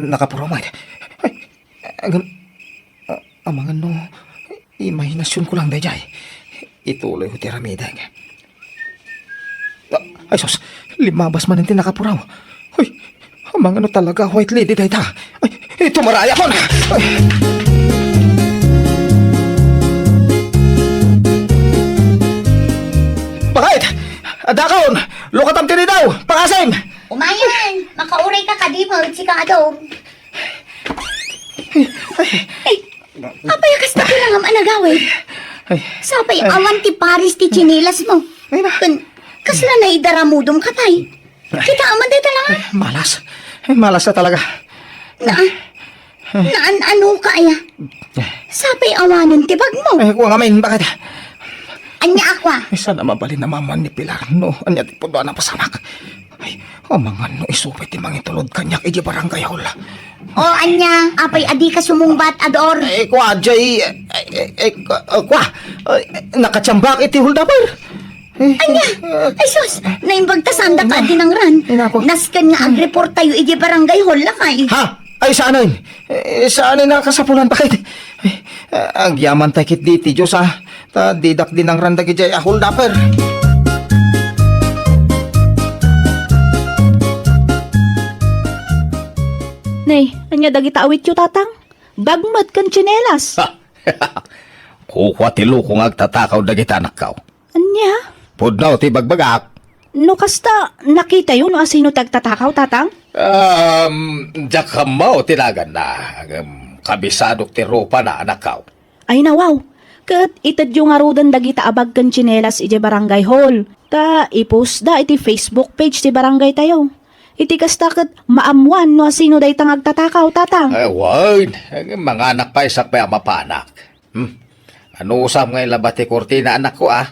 Nakapuromay. Ay, amangan no, imahinasyon ko lang dayjay. Ituloy ko tiramidang. Ay, sos, limabas man hindi nakapuraw. Ay, amangan no talaga, white lady dayta. Ay, ito maraya ko na. Ay. Bakit? Adakaon! Lukatam tini daw! Pangasim! Umayan, makauray ka kadimod si ka, Ador. Apay kas na pinangam anagawin. Sapay awan ti Paris ti chinilas mo. Kasla na idaramudom ka pay. Kita aman day talaga. Malas. Malas na talaga. Ano ka aya? Sapay awanan ti bag mo. Kung ngamin, bakit? Anya akwa. Sana mabalin na maman ni Pilar, no? Anya ti puno na pasamak. Ay, amangan no, isupit ti mangitulod kanyak iji barangay hula. O anya, apay adi ka sumungbat, Ador. Kwa, Jay, kwa, nakatsambak iti huldapar. Anya, ay sus, naimbag tasanda ka adi ng ran. Ay, nako. Naskan nga agreport tayo iji barangay hall lakay. Ha? Ay, saanin? Saanin na kasapulan pa kit? Ang yaman tayo kit di ti Diyos, ha? Ta, didak din ang randa kit jay ahol daper. Nay, anya dagita awit yu tatang? Bagmat kan tsinelas. Kukwa ti lukong agtatakaw dagiti anak kaw. Anya? Pudnaw ti bagbagak. No kasta, nakita yun no asino tagtatakaw tatang? Diyak kamaw tinagan na. Kabisadok ti rupa na anak kaw. Ay nawaw, kat itad yung arudan dagita abag kan tsinelas iti barangay hall. Ta ipost da iti Facebook page ti barangay tayo. Iti kasta kat maamuan no asino day tang agtatakaw tatang. Ay, wag. Mga anak pa isak pa mapanak. Ano usam ngayon labat ti kortina anak ko, ah?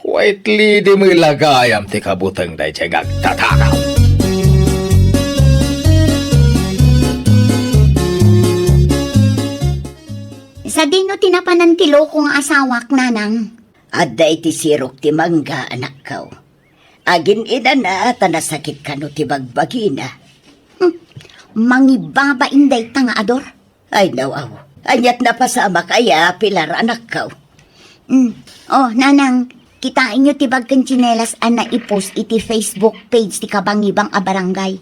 Quietly di mo ilagayam ti kabutang day tiyang agtatakaw. Sa dino tinapanan ti loko nga asawak nanang. Adda iti sirok ti mangga anak kaw. Agin ina na tanasakit ka no ti bagbagina. Mangibaba inday ta nga ador. Ay nawaw, anyat na pasama kaya pilar anak kaw. Oh, nanang, kitain nyo tibag kan tsinelas na ipost iti Facebook page ti kabangibang a barangay.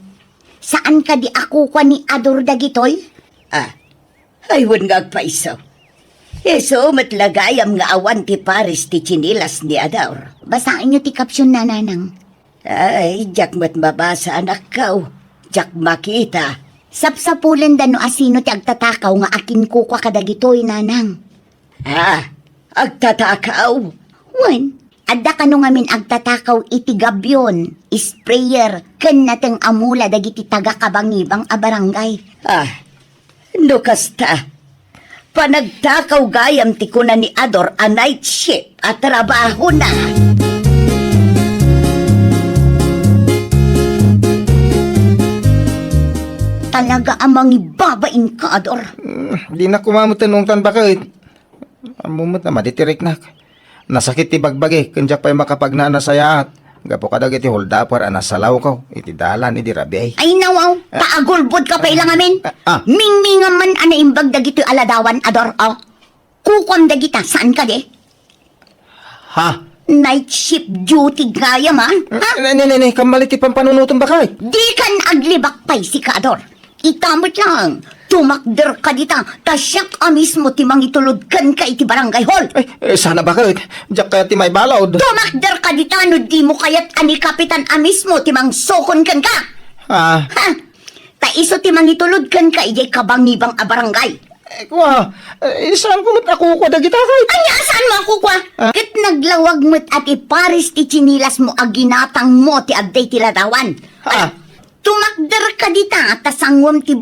Saan ka di ako kwa ni ador dagitoy? Aywan nga agpaisaw. Eso matlagayam nga awan ti pares ti chinilas ni Adaur. Basahin nyo ti kapsyon na nanang. Ay, jak mat mabasa anak kaw. Jak makita. Sapsapulan da no asino ti agtatakaw nga akin kukwa kadagitoy nanang. Agtatakaw. Wen, adda ka no ngamin agtatakaw iti gabyon, sprayer, ken nateng amula dagiti taga kabangibang a barangay. No kasta. Panagtakaw gayam ti kuna ni Ador a night shift at trabaho na. Talaga amang ibabain ka, Ador. Di na kumamutanungtan bakit? Amumot na maditirik na. Nasakit ti bagbagi, kanya pa'y makapagnana sayat. Gapo ka dagiti holdapar anasalaw ko. Iti dalan, iti rabi. Ay nawaw, paagulbod ka pa ilang amin. Mingmingan man ana imbag dagito aladawan, Ador. Kukwam dagita, saan ka de? Ha? Night shift duty gayam, ha? Ne, kamalit ti pampanunutan bakit? Di kan aglibak pay si ka, Ador. Itamot lang. Tumakder ka dita, tasyak mismo ti mangitulod kan ka iti barangay hall. Sana bakit? Diyak kaya ti may balod. Tumakder ka dita, no di mo kayat ani kapitan mismo ti mang sokon kan ka. Ha? Ta iso ti mangitulod kan ka ijay kabangibang a barangay. Saan ko ako ko dagita kay? Anya, saan mo ako kwa? Kit naglawag mo't at iparis ti chinilas mo aginatang mo ti abday ti ladawan. Tumakder ka dita, tasangwam ti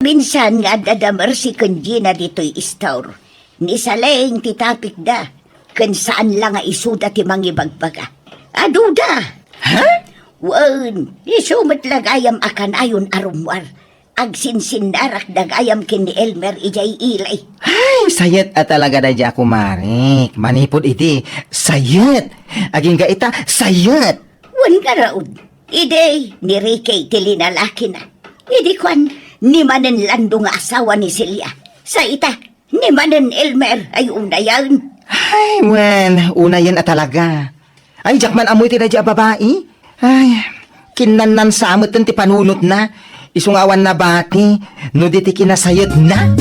Minsan nga dadamar si Kanjina dito'y istor. Ni Saleng titapik da. Kan saan lang nga isuda ti mangibagbaga. Aduda! Ha? Wan, isumat lagayam akan ayon arumwar. Agsinsindarak dagayam kin ni Elmer ijay ilay. Ay, sayet at talaga na di ako, Marik. Manipod iti. Sayet. Aging ga ita, sayet. Wan ka raod. Ide, ni Ricky tilinalaki na. Idi kwan, ni manen lando nga asawa ni Celia. Sa ita, ni manen Elmer ay unayan. Ay, wen, una yan at talaga. Ay, jakman amoy ti na di a babae. Ay, kinanan sa amot ti panunot na. Isungawan na bati, no di ti kinasayet na.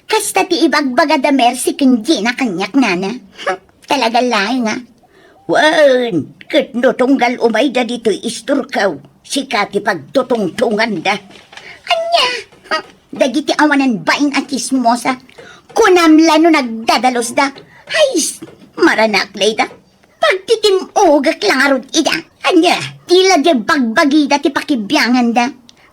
Kasta ti ibagbaga da mersi kung di na kanyak nana. Talaga lang nga. Wan, kat no tunggal umay da dito'y isturkaw. Sikati pagtutungtungan da. Anya, dagiti awanan baing at kismosa. Kunamla no nagdadalos da. Ay, maranak da. Pagtitimugak lang arod ida. Anya, tila di bagbagi da ti pakibyangan da.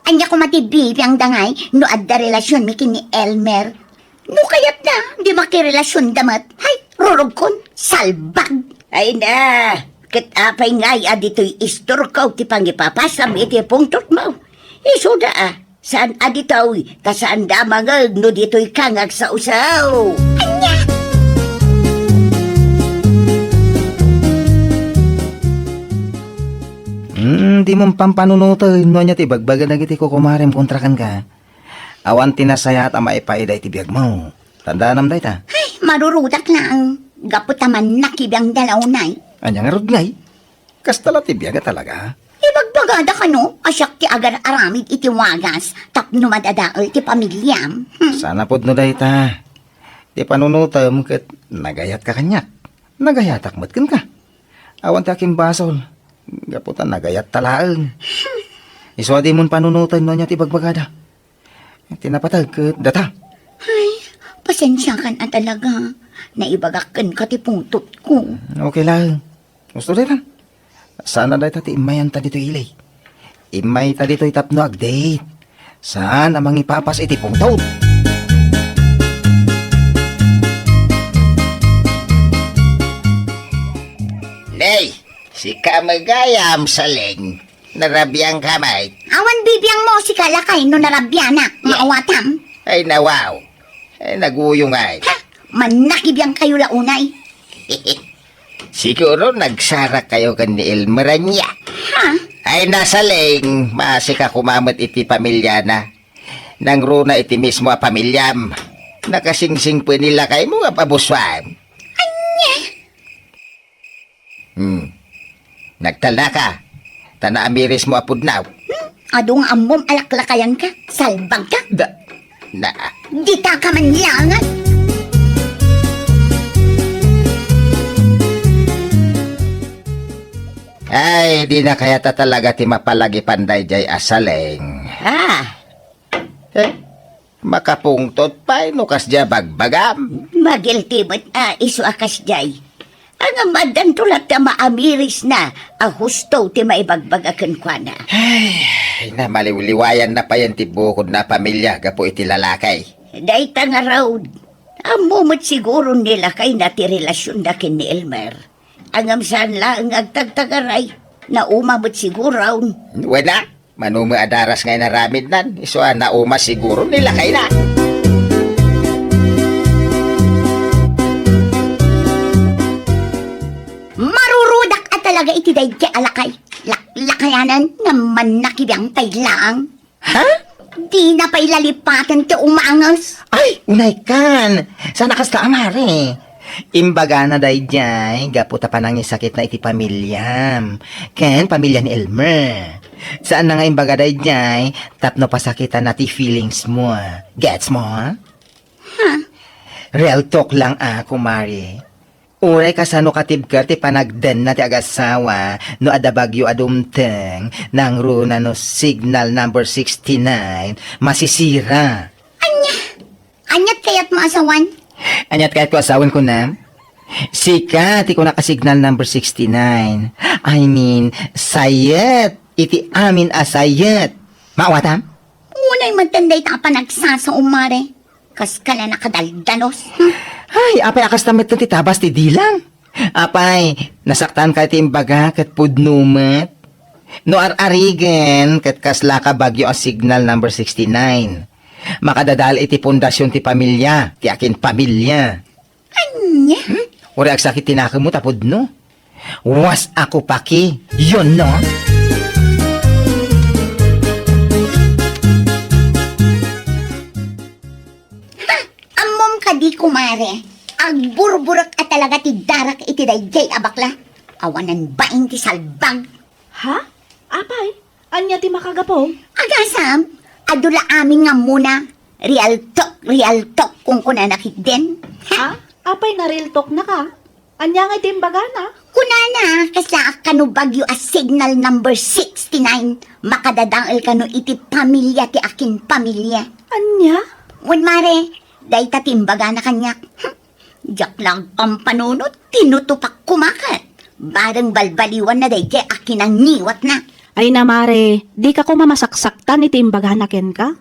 Anya kumatibibiyang dangay no adda relasyon mi kini Elmer. No kayat na, di makirelasyon damat. Ay, rurog kon, salbag. Ay na, katapay ngay adito'y isturkaw ti pangipapasam iti pungtot mo. Isuda saan aditaw, kasaan damangag no dito'y kangag sa usaw. Di mong pampanunutoy, no niya ti bagbaga na giti ko kumarem kontrakan ka. Awan tinasaya at maipaiday ti biyag mo. Tandaan day ta. Ay, marurudak lang. Gapot naman nakibang dalawnay. Anya nga rudngay. Kastala ti biyaga talaga. Ibagbagada ka no, asyak ti agar aramid iti wagas, tapno madadaol ti pamilyam. Sana pod no day ta. Di panunutom kat nagayat ka kanyak. Nagayatak matkin ka. Awan ti aking basol. Gaputan nagayat talaang. Iswadi mon panunutan no niya ti bagbagada. Tinapatag kat data. Ay, pasensya ka na talaga. Naibagakan ka ti pungtot ko. Okay lang. Gusto rin lang. Sana day ti imayan ta dito ilay. Imay ta dito itapno agdate. Saan amang ipapas iti pungtot? Nay, si Kamagayam Saleng. Narabiyang kamay. Awan bibiyang mo si Kalakay no narabyanak, maawatam. Ay nawaw. Ay naguyong ay. Ha? Manakibiyang kayo launay. Siguro nagsara kayo kan ni Elmer niya. Ha? Ay nasaling, masika kumamot iti pamilya na. Nang runa iti mismo a pamilyam. Nakasingsing po nila kay mga pabuswan. Anya? Nagtala ka. Tana amiris mo apudnaw. Adong amom alaklakayan ka, salbag ka. Na, Dita ka man langan. ay, di na kaya ta talaga ti mapalagi panday jay asaleng. Eh, makapungtot pa, nukas dya bagbagam. Magiltimot iso akas jay. Ang amadan tulad na maamiris na, husto ti maibagbagakan kwa na. Ay, na maliwliwayan na pa yan ti bukod na pamilya, gapo iti lalakay. Day nga raw, amumot siguro nila kay na ti relasyon na kin ni Elmer. Ang amsan lang agtagtagaray, na umamot siguro. Wala, manumi adaras ngay naramid nan, iso na uma siguro nila kay na. Marurudak at talaga iti day ti alakay. Lakayanan naman nakibiyang taylang. Ha? Di na pa'y lalipatan ti umangas. Ay, unay kan. Sana kas ka amare. Imbaga na day jay, gaputa pa nang sakit na iti pamilyam. Ken, pamilya ni Elmer. Saan na nga imbaga day jay, tapno pasakitan na ti feelings mo. Gets mo, ha? Real talk lang kumare. Uray kasano katibker ti panagden na ti agasawa no adabagyo adumteng nang runa no signal number 69 masisira. Anyat kaya't maasawan. Anyat kahit ko asawan ko na, Sika, ti ko nakasignal number 69. I mean, sayet. Iti amin asayet. Maawatam? Unay matanday ta pa nagsasa umare. Kas kala nakadaldalos. Ay, apay akas tamat ti tabas ti dilang. Apay, nasaktan ka ti imbaga kat pudnumet. No ar-arigen kat kasla ka bagyo a signal number 69. Makadadal iti pundasyon ti pamilya, ti akin pamilya. Anya? Uri agsakit tinaka mo tapod no. Was ako paki, yun no? Amom ka di kumare. Agburburak at talaga ti darak iti dayjay abakla. Awanan baing ti salbang. Ha? Apay? Anya ti makagapong? Agasam, adula amin nga muna. Real talk kung kuna nakit din. Ha? Apay na real talk na ka? Anya nga timbaga na? Kuna na, kasla kanu bagyo a signal number 69. Makadadaal kanu iti pamilya ti akin pamilya. Anya? Wan mare, day tatimbaga na kanyak. Diyak lang ang panunot, tinutupak kumakat. Barang balbaliwan na day akin ang niwat na. Ay namare, di ka ko mamasaksaktan iti imbaga na ken ka?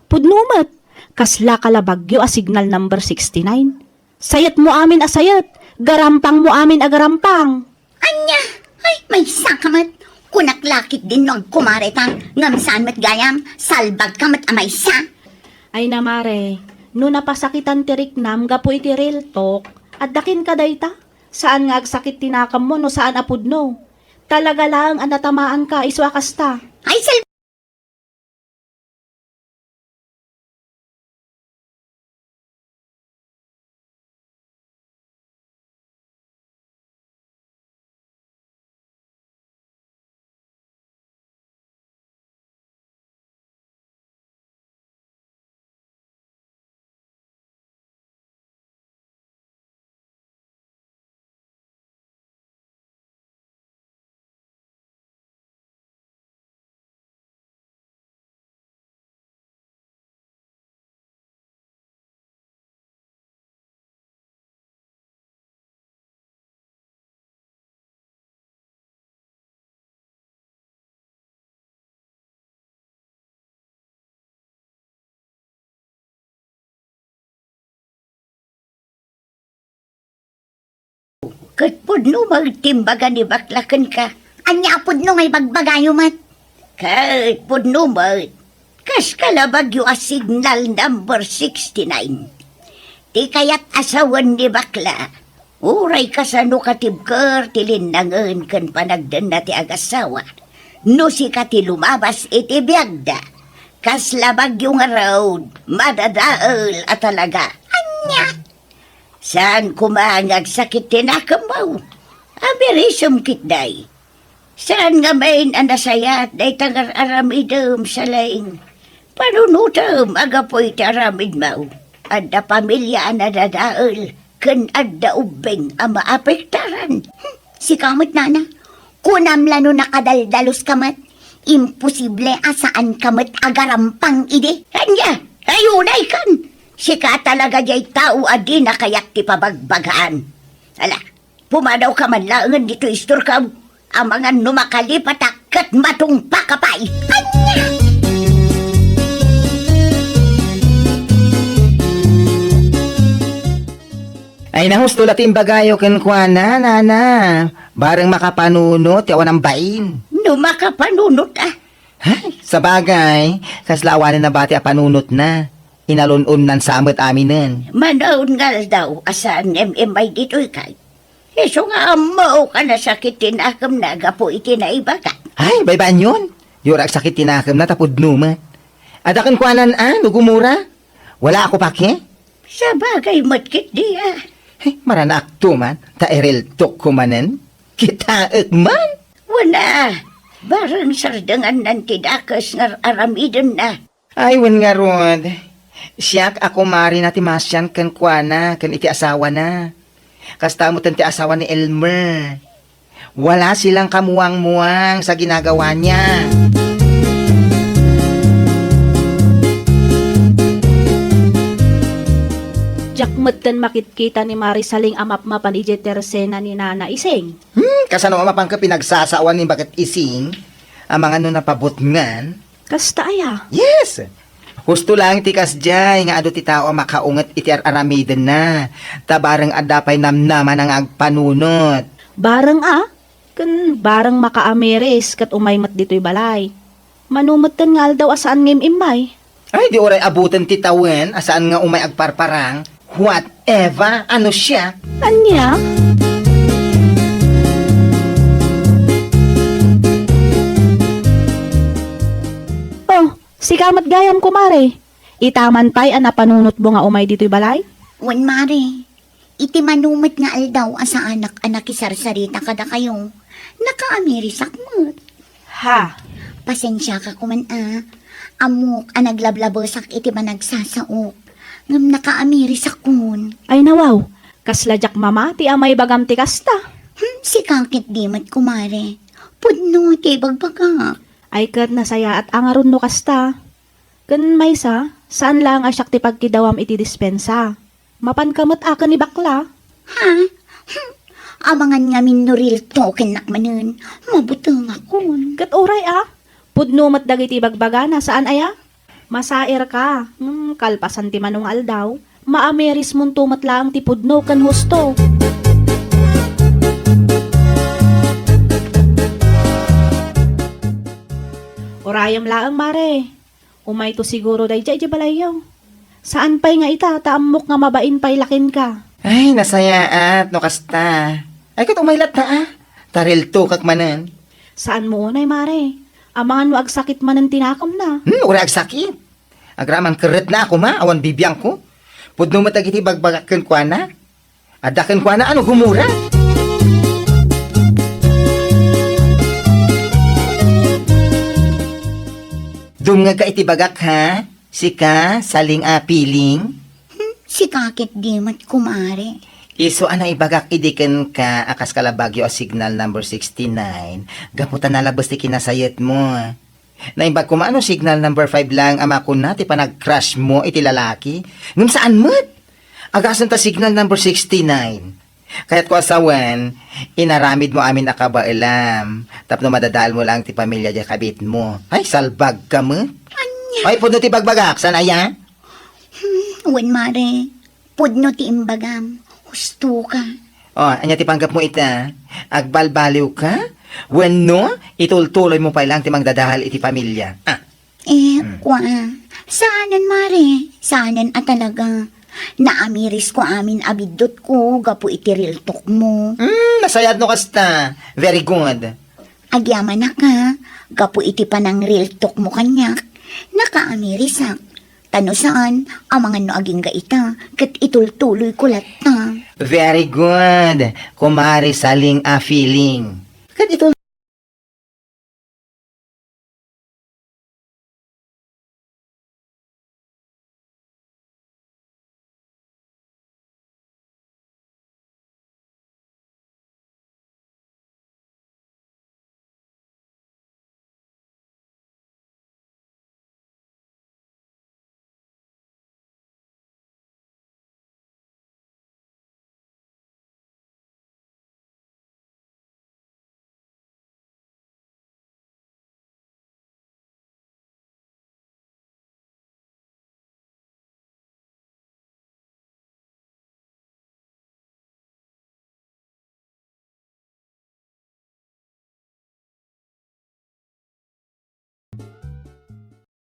Pudnumet, kasla kalabagyo a signal number 69. Sayat mo amin a sayat, garampang mo amin a garampang. Anya, ay may sakamat. Kunaklakit din no kumaretang, ngamsan mat gayam, salbag kamat amay sa. Ay namare, no napasakitan ti riknam gapo iti real talk, at dakin ka dayta? Saan nga agsakit tinakam mo no saan apudno? Talaga lang ang natamaan ka, iswakas ta. Ay kat pudno magtimbaga ni baklakan ka. Anya pudno ngay bagbagayo mat. Kat pudno mag. Kas kalabagyo a signal number 69. Ti kayat asawan ni bakla. Uray kasano katibker tilinangan kan panagdan na ti agasawa. No si kati lumabas iti biyagda. Kas labagyo nga road. Madadaal at talaga. Anya. Saan kumangag sakit tinakamaw? Abirisum kitday. Saan nga main anasayat day tangar aramidum sa laing. Panunutam agapoy taramid mau. Adda pamilya anadadaal. Kan adda ubeng ang maapektaran. Si kamot nana. Kunam lano nakadaldalos kamat. Imposible asaan kamat agarampang ide. Kanya, ayunay kan. Sika talaga jay tao adi na kayak ti pabagbagaan. Ala, pumadaw ka man laangan dito istor ka. Ang mga numakalipat akat matong pakapay. Anya! Ay nahusto lating bagayo ken kuana, nana. Bareng makapanunot, yawan ang bain. Numakapanunot ah. Hay, sa bagay, kaslawanan na bati a panunot na. Inalunon sa amot aminen. Manaon nga daw asan MMI dito ikay. Eso nga mo ka na sakitin akam na gapo iti na ibaga. Ay, baybaan yun. Yurak sakit tinakam na tapod numat. Adakan kuanan nugumura. Wala ako pake. Sa bagay matkit di ah. Hey, maranak to man. Ta erel tok kumanen. Kita man. Wala. Barang sardangan ng tidakas nga aramidon na. Ay, wan nga rod. Siyak ako mari na timasyan kan kuana, kan iti asawa na. Kasta mo ti asawa ni Elmer. Wala silang kamuwang-muwang sa ginagawa niya. Jakmet dan makitkita ni Marisaling amap-mapan ije tersena ni Nana Ising. Kasano mapang ka pinagsasawan ni bakit ising, ang mga no napabot ngan. Kasta aya. Yes! Husto lang tikas jay, nga ado ti tao ang makaungat iti aramiden na. Tabarang adapay namnaman ang agpanunot. Barang kan barang makaameres kat umaymat dito'y balay. Manumutan nga daw asaan ngim imay. Ay, di oray abutan ti tawen, asaan nga umay agparparang. Whatever, ano siya? Anya? Oh, si kamat gayam kumare. Itaman pa'y anapanunot mo nga umay dito'y balay? Wan mare, iti manumit nga aldaw asa anak-anak isarsarita kada kayo. Nakaamirisak mo. Ha? Pasensya ka kuman Amok anaglablabosak iti managsasaok. Ngam nakaamirisak kun. Ay nawaw, kasladyak mama ti amay bagam ti kasta. Si kakit dimat kumare. Pudno ti bagbagak. Ay kat nasaya at angaron no kasta. Kan maysa, saan lang asyak ti pagkidawam iti dispensa? Mapan kamot akan ni bakla. Ha? Amangan nga minuril token nakmanen. Mabutang akon. Kat oray Pudno mat dagiti bagbagana saan aya? Masair ka. Kalpasan ti manong aldaw. Maameris mong tumat lang ti pudno kan husto. Orayam laang mare. Umay to siguro day jay balayaw. Saan pa'y nga ita, taamok nga mabain pa'y lakin ka. Ay, nasaya at no kasta. Ay, kat umaylat na Taril to kak manan. Saan mo unay mare? Amangan mo agsakit man ang tinakam na. Ura agsakit. Agraman keret na ako awan bibiyang ko. Pudno matagiti bagbagakan kwa na. Adakan kwa na, ano humura? Dumnga ka iti bagak ha? Sika, saling piling. Si kakit dimat kumare. Iso ana ibagak idiken ka akas kalabagyo a signal number 69. Gaputan nalabas ti kinasayet mo. Naimbag ko maano signal number 5 lang ama ko na ti panag-crush mo iti lalaki. Ngum saan mo't? Agasan ta signal number 69. Kaya't ko asawan, inaramid mo amin akabailam. Tapno madadal mo lang ti pamilya di kabit mo. Ay, salbag ka mo. Ay, puno ti bagbagak. Saan aya? Wan mare, pudno ti imbagam. Gusto ka. Anya ti panggap mo ita. Agbalbaliw ka? Wenno, itultuloy mo pa lang ti magdadahal iti pamilya. Kwa. Saanan mare? Saanan talaga? Naamiris ko amin abidot ko, gapu iti riltok mo. Nasayad no kasta. Very good. Agyaman na ka, gapu iti panang riltok mo kanyak. Nakaamirisak. Tano saan, amangan no aging gaita, kat itultuloy ko lata. Very good. Kumari saling feeling. Kat